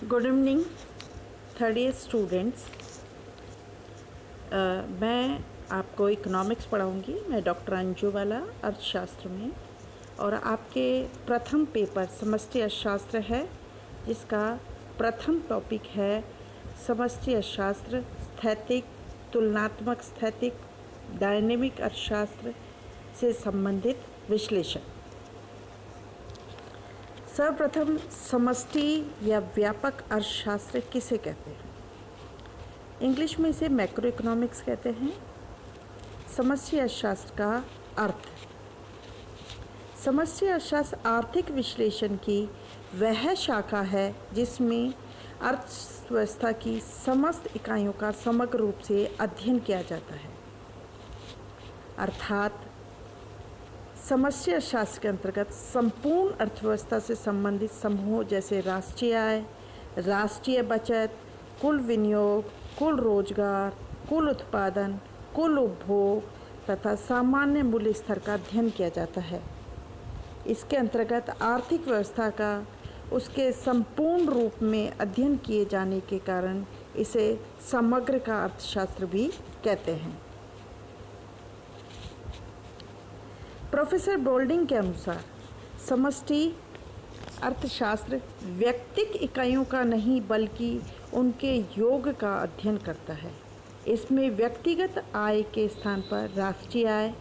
Good evening third year students. मैं आपको economics पढ़ाऊंगी। मैं डॉक्टर अंजू वाला अर्थशास्त्र में, और आपके प्रथम पेपर समष्टि अर्थशास्त्र है, जिसका प्रथम टॉपिक है समष्टि अर्थशास्त्र, स्थैतिक, तुलनात्मक स्थैतिक, डायनेमिक अर्थशास्त्र से संबंधित विश्लेषण। सर्वप्रथम समष्टि या व्यापक अर्थशास्त्र किसे कहते हैं? इंग्लिश में इसे मैक्रो इकोनॉमिक्स कहते हैं। समष्टि अर्थशास्त्र का अर्थ। समष्टि अर्थशास्त्र आर्थिक विश्लेषण की वह शाखा है जिसमें अर्थव्यवस्था की समस्त इकाइयों का समग्र रूप से अध्ययन किया जाता है। अर्थात समष्टि अर्थशास्त्र के अंतर्गत संपूर्ण अर्थव्यवस्था से संबंधित समूहों जैसे राष्ट्रीय आय, राष्ट्रीय बचत, कुल विनियोग, कुल रोजगार, कुल उत्पादन, कुल उपभोग तथा सामान्य मूल्य स्तर का अध्ययन किया जाता है। इसके अंतर्गत आर्थिक व्यवस्था का उसके संपूर्ण रूप में अध्ययन किए जाने के कारण इसे समग्र का अर्थशास्त्र भी कहते हैं। प्रोफेसर बोल्डिंग के अनुसार समष्टि अर्थशास्त्र व्यक्तिक इकाइयों का नहीं बल्कि उनके योग का अध्ययन करता है। इसमें व्यक्तिगत आय के स्थान पर राष्ट्रीय आय,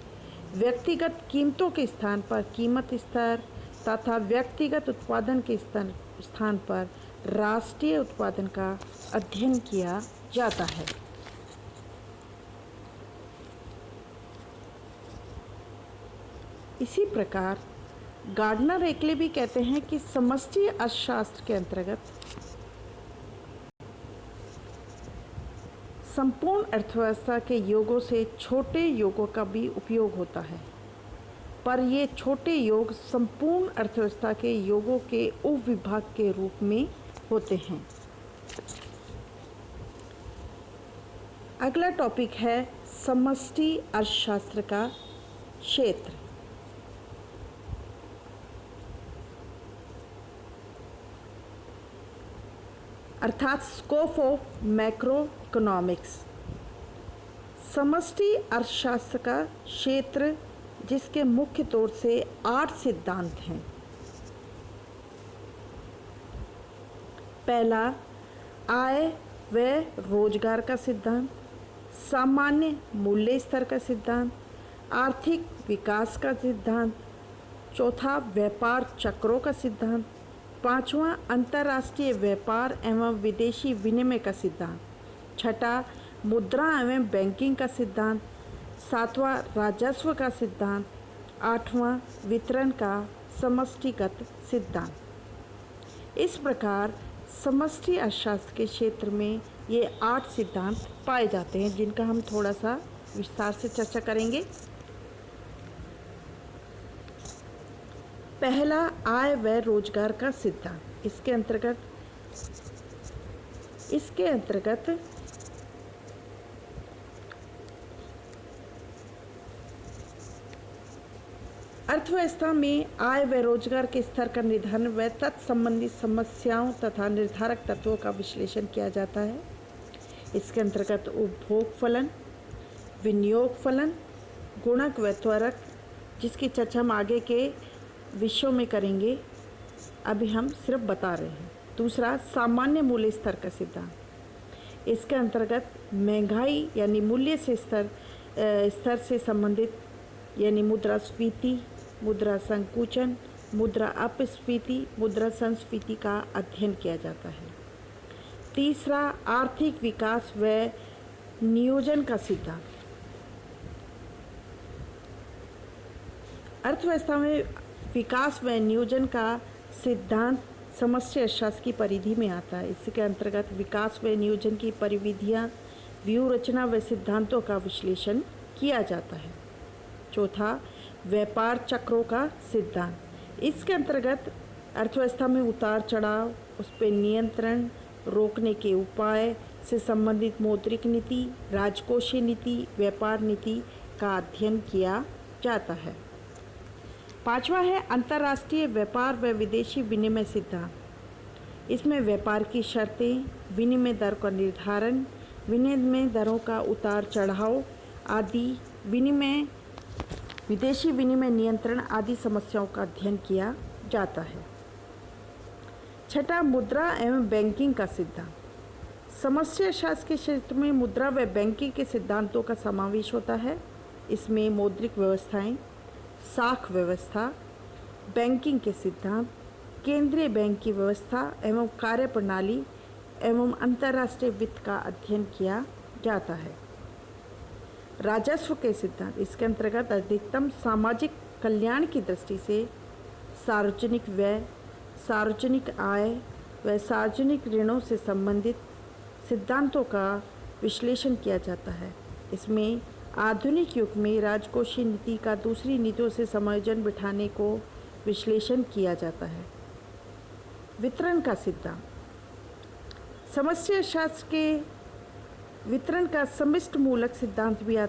व्यक्तिगत कीमतों के स्थान पर कीमत स्तर तथा व्यक्तिगत उत्पादन के स्थान पर राष्ट्रीय उत्पादन का अध्ययन किया जाता है। इसी प्रकार गार्डनर एकले भी कहते हैं कि समष्टि अर्थशास्त्र के अंतर्गत संपूर्ण अर्थव्यवस्था के योगों से छोटे योगों का भी उपयोग होता है, पर ये छोटे योग संपूर्ण अर्थव्यवस्था के योगों के उपविभाग के रूप में होते हैं। अगला टॉपिक है समष्टि अर्थशास्त्र का क्षेत्र। अर्थात स्कोप ऑफ मैक्रो इकोनॉमिक्स। समष्टि अर्थशास्त्र का क्षेत्र जिसके मुख्य तौर से 8 सिद्धांत हैं। पहला, आय व रोजगार का सिद्धांत, सामान्य मूल्य स्तर का सिद्धांत, आर्थिक विकास का सिद्धांत। चौथा, व्यापार चक्रों का सिद्धांत। पांचवा, अंतर्राष्ट्रीय व्यापार एवं विदेशी विनिमय का सिद्धांत। छठा, मुद्रा एवं बैंकिंग का सिद्धांत। सातवां, राजस्व का सिद्धांत। आठवां, वितरण का समष्टिगत सिद्धांत। इस प्रकार समष्टि अर्थशास्त्र के क्षेत्र में ये 8 सिद्धांत पाए जाते हैं, जिनका हम थोड़ा सा विस्तार से चर्चा करेंगे। पहला, आय व रोजगार का सिद्धांत। इसके अंतर्गत अर्थव्यवस्था में आय व रोजगार के स्तर का निर्धारण व तत्संबंधी समस्याओं तथा निर्धारक तत्वों का विश्लेषण किया जाता है। इसके अंतर्गत उपभोग फलन, विनियोग फलन, गुणक व त्वरक, जिसकी चर्चा हम आगे के विषयों में करेंगे, अभी हम सिर्फ बता रहे हैं। दूसरा, सामान्य मूल्य स्तर का सिद्धांत। इसके अंतर्गत महंगाई यानी मूल्य से स्तर से संबंधित यानी मुद्रास्फीति, मुद्रा संकुचन, मुद्रा अपस्फीति, मुद्रा संस्फीति का अध्ययन किया जाता है। तीसरा, आर्थिक विकास व नियोजन का सिद्धांत। अर्थव्यवस्था में विकास व नियोजन का सिद्धांत समष्टि अर्थशास्त्र की परिधि में आता है। इसके अंतर्गत विकास व नियोजन की परिविधियाँ, व्यूह रचना व सिद्धांतों का विश्लेषण किया जाता है। चौथा, व्यापार चक्रों का सिद्धांत। इसके अंतर्गत अर्थव्यवस्था में उतार चढ़ाव, उस पर नियंत्रण, रोकने के उपाय से संबंधित मौद्रिक नीति, राजकोषीय नीति, व्यापार नीति का अध्ययन किया जाता है। पांचवा है अंतर्राष्ट्रीय व्यापार व विदेशी विनिमय सिद्धांत। इसमें व्यापार की शर्तें, विनिमय दर का निर्धारण, विनिमय दरों का उतार चढ़ाव आदि, विदेशी विनिमय नियंत्रण आदि समस्याओं का अध्ययन किया जाता है। छठा, मुद्रा एवं बैंकिंग का सिद्धांत। समस्या शास्त्र के क्षेत्र में मुद्रा व बैंकिंग के सिद्धांतों का समावेश होता है। इसमें मौद्रिक व्यवस्थाएं, साख व्यवस्था, बैंकिंग के सिद्धांत, केंद्रीय बैंक की व्यवस्था एवं कार्यप्रणाली एवं अंतर्राष्ट्रीय वित्त का अध्ययन किया जाता है। राजस्व के सिद्धांत, इसके अंतर्गत अधिकतम सामाजिक कल्याण की दृष्टि से सार्वजनिक व्यय, सार्वजनिक आय व सार्वजनिक ऋणों से संबंधित सिद्धांतों का विश्लेषण किया जाता है। इसमें आधुनिक युग में राजकोषीय नीति का दूसरी नीतियों से समायोजन बिठाने को विश्लेषण किया जाता है। वितरण का सिद्धांत, समस्या शास्त्र के वितरण का समष्टि मूलक सिद्धांत भी आता